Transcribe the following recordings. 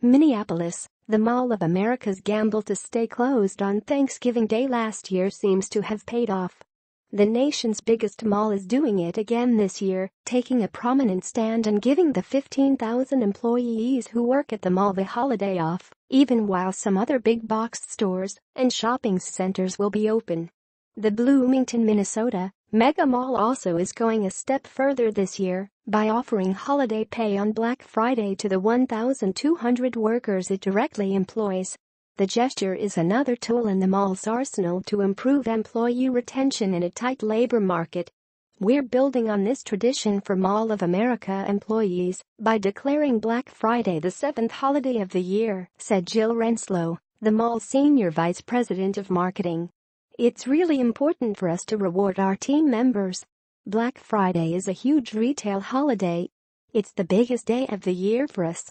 Minneapolis, the Mall of America's gamble to stay closed on Thanksgiving Day last year seems to have paid off. The nation's biggest mall is doing it again this year, taking a prominent stand and giving the 15,000 employees who work at the mall the holiday off, even while some other big box stores and shopping centers will be open. The Bloomington, Minnesota megamall also is going a step further this year by offering holiday pay on Black Friday to the 1,200 workers it directly employs. The gesture is another tool in the mall's arsenal to improve employee retention in a tight labor market. "We're building on this tradition for Mall of America employees by declaring Black Friday the seventh holiday of the year," said Jill Renslow, the mall's senior vice president of marketing. "It's really important for us to reward our team members. Black Friday is a huge retail holiday. It's the biggest day of the year for us."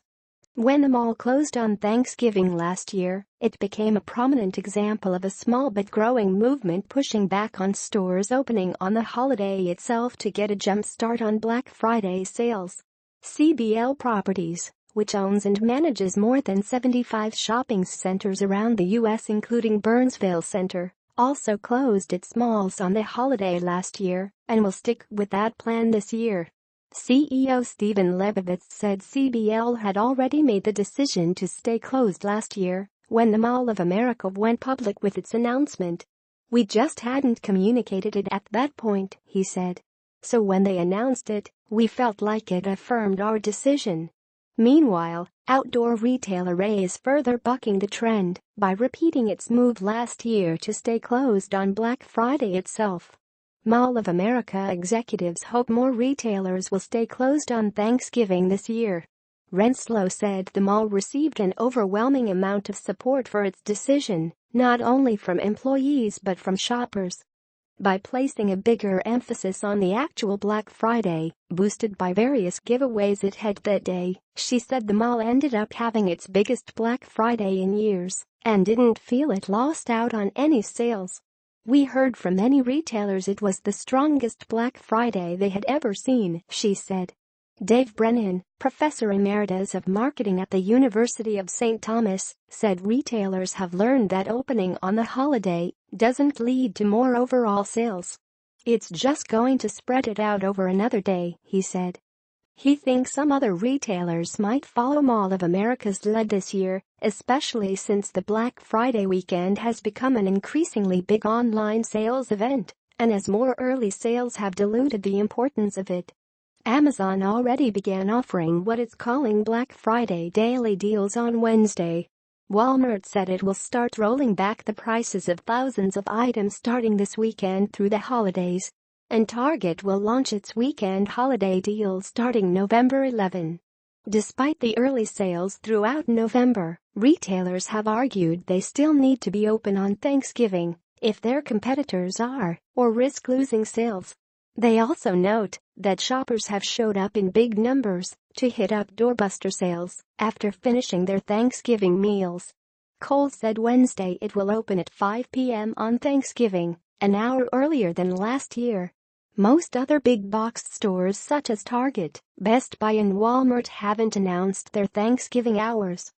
When the mall closed on Thanksgiving last year, it became a prominent example of a small but growing movement pushing back on stores opening on the holiday itself to get a jump start on Black Friday sales. CBL Properties, which owns and manages more than 75 shopping centers around the U.S. including Burnsville Center, also closed its malls on the holiday last year and will stick with that plan this year. CEO Stephen Lebovitz said CBL had already made the decision to stay closed last year when the Mall of America went public with its announcement. "We just hadn't communicated it at that point," he said. "So when they announced it, we felt like it affirmed our decision." Meanwhile, outdoor retailer Ray is further bucking the trend by repeating its move last year to stay closed on Black Friday itself. Mall of America executives hope more retailers will stay closed on Thanksgiving this year. Renslow said the mall received an overwhelming amount of support for its decision, not only from employees but from shoppers. By placing a bigger emphasis on the actual Black Friday, boosted by various giveaways it had that day, she said the mall ended up having its biggest Black Friday in years and didn't feel it lost out on any sales. "We heard from many retailers it was the strongest Black Friday they had ever seen," she said. Dave Brennan, professor emeritus of marketing at the University of St. Thomas, said retailers have learned that opening on the holiday doesn't lead to more overall sales. "It's just going to spread it out over another day," he said. He thinks some other retailers might follow Mall of America's lead this year, especially since the Black Friday weekend has become an increasingly big online sales event, and as more early sales have diluted the importance of it. Amazon already began offering what it's calling Black Friday daily deals on Wednesday. Walmart said it will start rolling back the prices of thousands of items starting this weekend through the holidays. And Target will launch its weekend holiday deal starting November 11. Despite the early sales throughout November, retailers have argued they still need to be open on Thanksgiving if their competitors are, or risk losing sales. They also note that shoppers have showed up in big numbers to hit up doorbuster sales after finishing their Thanksgiving meals. Kohl's said Wednesday it will open at 5 p.m. on Thanksgiving, an hour earlier than last year. Most other big box stores such as Target, Best Buy and Walmart haven't announced their Thanksgiving hours.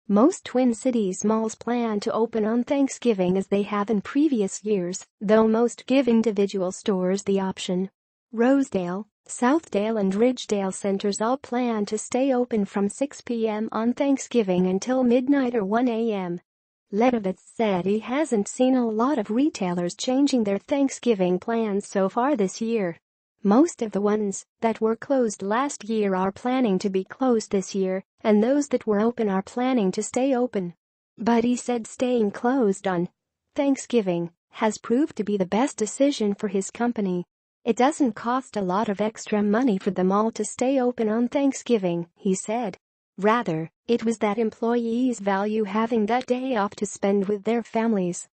Most Twin Cities malls plan to open on Thanksgiving as they have in previous years, though most give individual stores the option. Rosedale, Southdale and Ridgedale centers all plan to stay open from 6 p.m. on Thanksgiving until midnight or 1 a.m. Lebovitz said he hasn't seen a lot of retailers changing their Thanksgiving plans so far this year. Most of the ones that were closed last year are planning to be closed this year, and those that were open are planning to stay open. But he said staying closed on Thanksgiving has proved to be the best decision for his company. "It doesn't cost a lot of extra money for the mall to stay open on Thanksgiving," he said. "Rather, it was that employees value having that day off to spend with their families.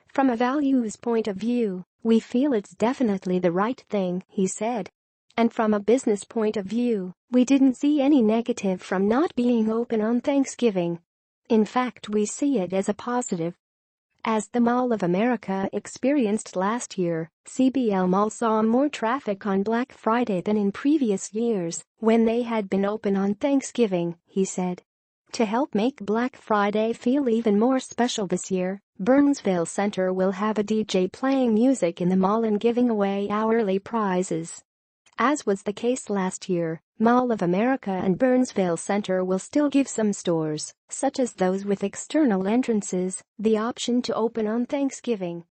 From a values point of view, we feel it's definitely the right thing," he said. "And from a business point of view, we didn't see any negative from not being open on Thanksgiving. In fact, we see it as a positive." As the Mall of America experienced last year, CBL Mall saw more traffic on Black Friday than in previous years when they had been open on Thanksgiving, he said. To help make Black Friday feel even more special this year, Burnsville Center will have a DJ playing music in the mall and giving away hourly prizes. As was the case last year, Mall of America and Burnsville Center will still give some stores, such as those with external entrances, the option to open on Thanksgiving.